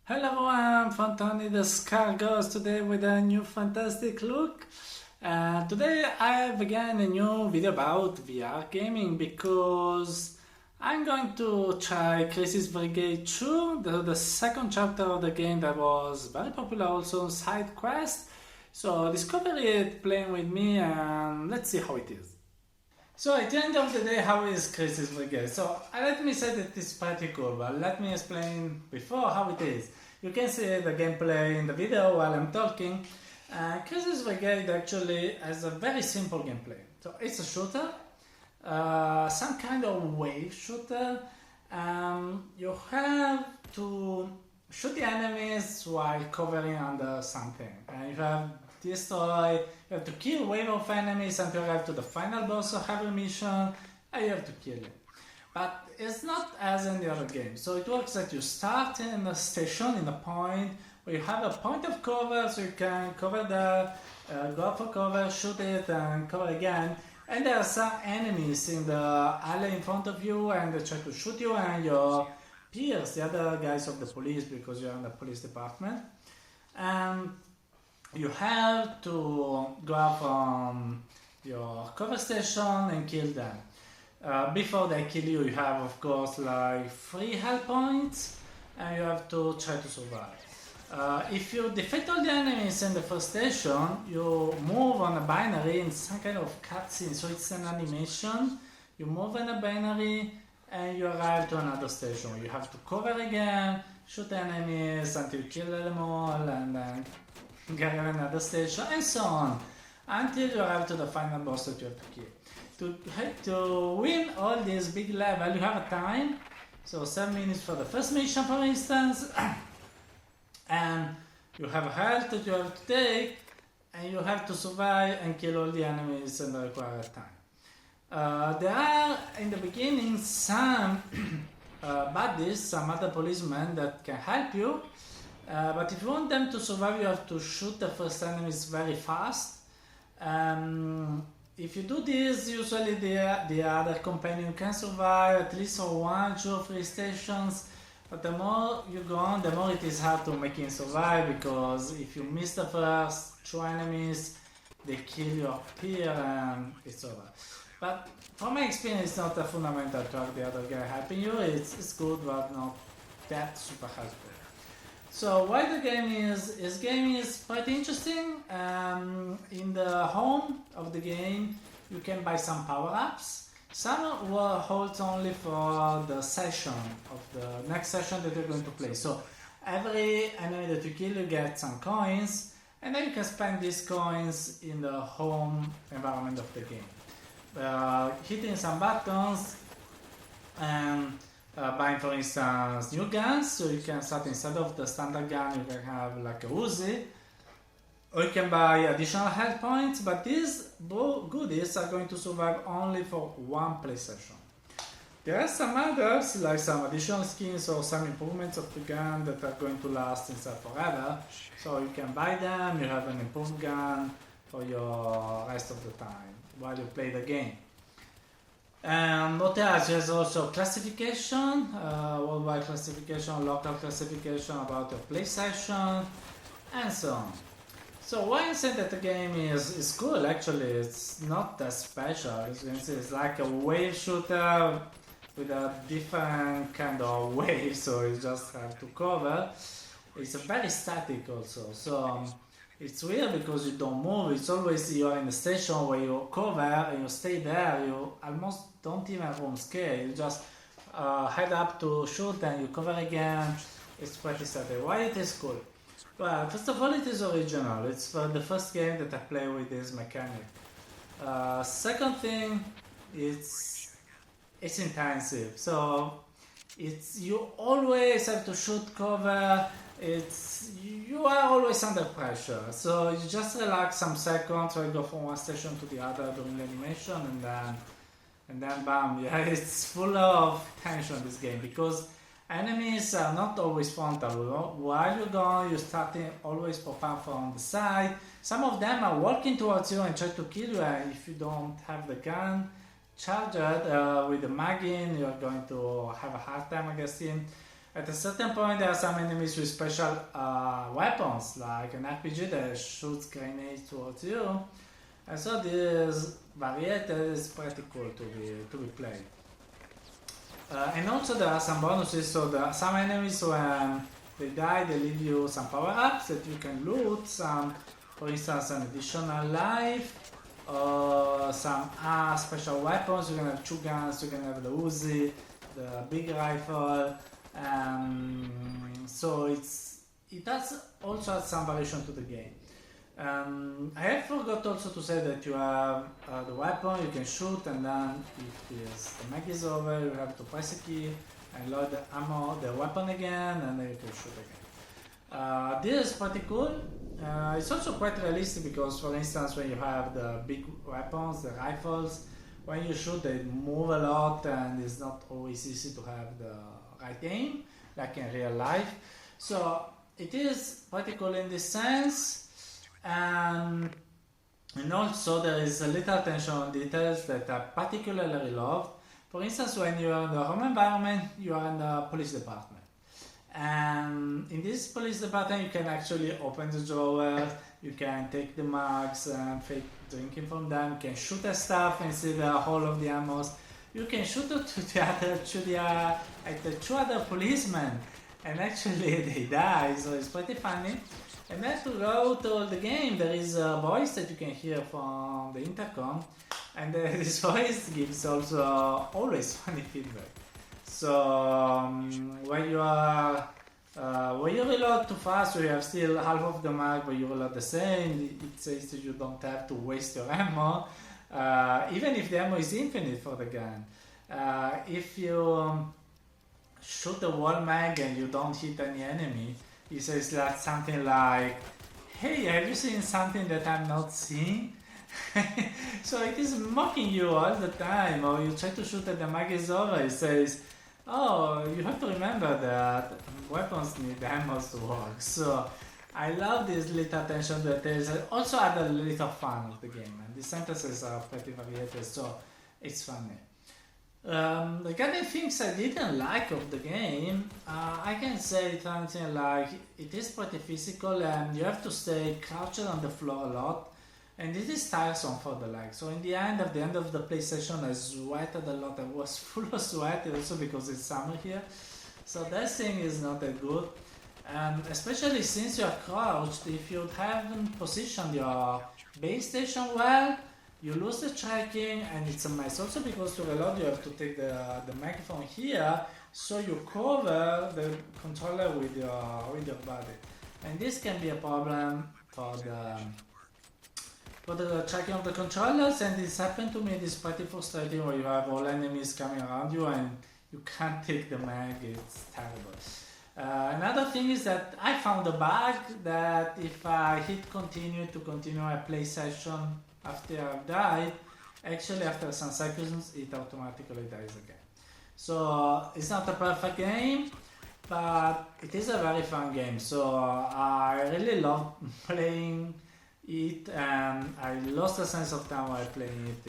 Hello everyone, from Tony the Scar Ghost today with a new fantastic look. Today I began a new video about VR gaming because I'm going to try Crisis VRigade 2, the second chapter of the game that was very popular also on side quest. So discover it, playing with me, and let's see how it is. So at the end of the day, how is Crisis VRigade? So let me say that it's pretty cool, but let me explain before how it is. You can see the gameplay in the video while I'm talking. Crisis VRigade actually has a very simple gameplay. So it's a shooter, some kind of wave shooter. You have to shoot the enemies while covering under something. And you have you have to kill wave of enemies until you arrive to the final boss of every mission, and you have to kill it. But it's not as in the other games. So it works that you start in a station, in a point, where you have a point of cover, so you can cover there, go up for cover, shoot it, and cover again. And there are some enemies in the alley in front of you, and they try to shoot you, and your peers, the other guys of the police, because you're in the police department. You have to go up from your cover station and kill them. Before they kill you, you have of course like 3 health points and you have to try to survive. If you defeat all the enemies in the first station, you move on a binary in some kind of cutscene, so it's an animation. You move in a binary and you arrive to another station where you have to cover again, shoot enemies until you kill them all, and then get another station, and so on, until you arrive to the final boss that you have to kill. To win all this big level, you have a time, so 7 minutes for the first mission, for instance, and you have a health that you have to take, and you have to survive and kill all the enemies in the required time. There are, in the beginning, some buddies, some other policemen that can help you. But if you want them to survive, you have to shoot the first enemies very fast. If you do this, usually the other companion can survive at least for 1, 2 or 3 stations. But the more you go on, the more it is hard to make him survive, because if you miss the first 2 enemies, they kill your peer and it's over. But from my experience, it's not a fundamental to have the other guy helping you. It's good, but not that super helpful. So why the game is pretty interesting. In the home of the game, you can buy some power-ups. Some will hold only for the session of the next session that you're going to play. So every enemy that you kill, you get some coins, and then you can spend these coins in the home environment of the game. Hitting some buttons and buying, for instance, new guns, so you can start, instead of the standard gun, you can have like a Uzi, or you can buy additional health points, but these goodies are going to survive only for 1 play session. There are some others, like some additional skins or some improvements of the gun that are going to last instead forever, so you can buy them, you have an improved gun for your rest of the time while you play the game. And what else? There's also classification, worldwide classification, local classification about your play session, and so on. So why I say that the game is cool, actually, it's not that special. As you can see, it's like a wave shooter with a different kind of wave, so you just have to cover. It's very static also, so it's weird because you don't move. It's always you're in a station where you cover and you stay there. You almost don't even roam scale. You just head up to shoot and you cover again. It's pretty static. Why it is cool? Well, first of all, it is original. It's the first game that I play with this mechanic. Second thing, it's intensive. So you always have to shoot, cover. You are always under pressure, so you just relax some seconds, or you go from one station to the other during the animation, and then bam, yeah, it's full of tension, this game, because enemies are not always frontal. While you're going, you start always pop up from the side. Some of them are walking towards you and try to kill you, and if you don't have the gun charged with the mag in, you're going to have a hard time against him. At a certain point, there are some enemies with special weapons, like an RPG that shoots grenades towards you. And so this variety is pretty cool to be played. And also there are some bonuses, so there are some enemies when they die, they leave you some power-ups that you can loot, some, for instance, an additional life, or some special weapons. You can have 2 guns, you can have the Uzi, the big rifle, so it does also add some variation to the game. I forgot also to say that you have the weapon, you can shoot, and then if the mag is over, you have to press a key and load the ammo, the weapon again, and then you can shoot again. This is pretty cool. It's also quite realistic because, for instance, when you have the big weapons, the rifles, when you shoot they move a lot and it's not always easy to have the right aim, like in real life. So it is pretty cool in this sense. And also there is a little attention on details that are particularly loved. For instance, when you are in the home environment, you are in the police department. And in this police department, you can actually open the drawer, you can take the mugs and fake drinking from them, you can shoot at stuff and see the whole of the ammo. You can shoot at the 2 other policemen, and actually they die, so it's pretty funny. And then throughout all the game, there is a voice that you can hear from the intercom, and this voice gives also always funny feedback. So when you reload too fast, or you have still half of the mag, but you reload the same, it says that you don't have to waste your ammo, even if the ammo is infinite for the gun. If you shoot a wall mag and you don't hit any enemy, it says like something like, "Hey, have you seen something that I'm not seeing?" So it is mocking you all the time. Or you try to shoot at the mag is over, it says, "Oh, you have to remember that weapons need ammo to work." So I love this little attention that there's also add a little fun of the game, and the sentences are pretty varied, so it's funny. Regarding things I didn't like of the game, I can say something like it is pretty physical and you have to stay crouched on the floor a lot, and it is tiresome for the legs. So at the end of the play session, I sweated a lot. I was full of sweat also because it's summer here, so that thing is not that good. And especially since you're crouched, if you haven't positioned your base station well, you lose the tracking and it's a mess. Also because to reload you have to take the microphone here, so you cover the controller with your body. And this can be a problem for the tracking of the controllers, and this happened to me. It is pretty frustrating where you have all enemies coming around you and you can't take the mag, it's terrible. Another thing is that I found a bug that if I hit continue a play session after I've died, actually after some seconds it automatically dies again. So it's not a perfect game, but it is a very fun game. So I really love playing it, and I lost a sense of time while playing it.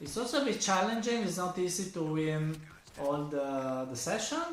It's also a bit challenging. It's not easy to win all the session,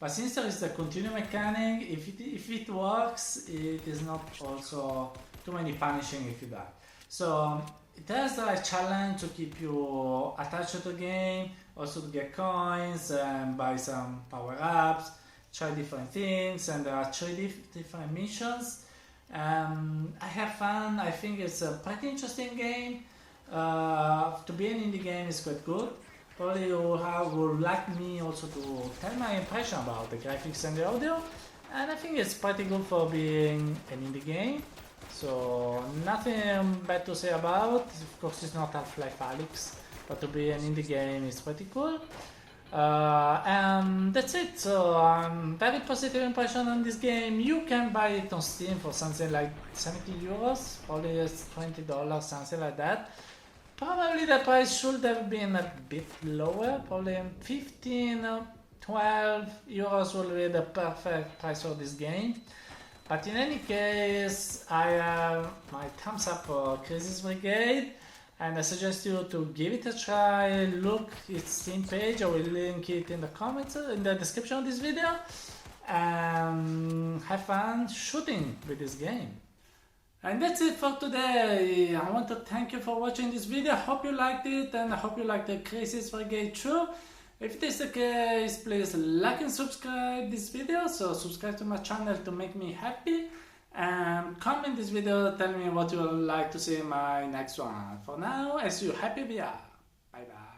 but since there is the continue mechanic, if it works, it is not also too many punishing if you die. So it has the right challenge to keep you attached to the game, also to get coins and buy some power-ups, try different things, and there are 3 different missions. I have fun. I think it's a pretty interesting game. To be an indie game is quite good. Probably you would like me also to tell my impression about the graphics and the audio, and I think it's pretty good for being an indie game. So nothing bad to say about. Of course it's not Half-Life Alyx, but to be an indie game is pretty cool. And that's it. So very positive impression on this game. You can buy it on Steam for something like 70 euros, probably $20, something like that. Probably the price should have been a bit lower, probably 15 or 12 euros will be the perfect price for this game. But in any case, I have my thumbs up for Crisis VRigade, and I suggest you to give it a try. Look its Steam page, I will link it in the comments, in the description of this video. and have fun shooting with this game. And that's it for today. I want to thank you for watching this video. I hope you liked it, and I hope you liked the Crisis VRigade too. If it is the case, please like and subscribe this video. So subscribe to my channel to make me happy. And comment this video, tell me what you would like to see in my next one. For now, I see you happy VR. Bye bye.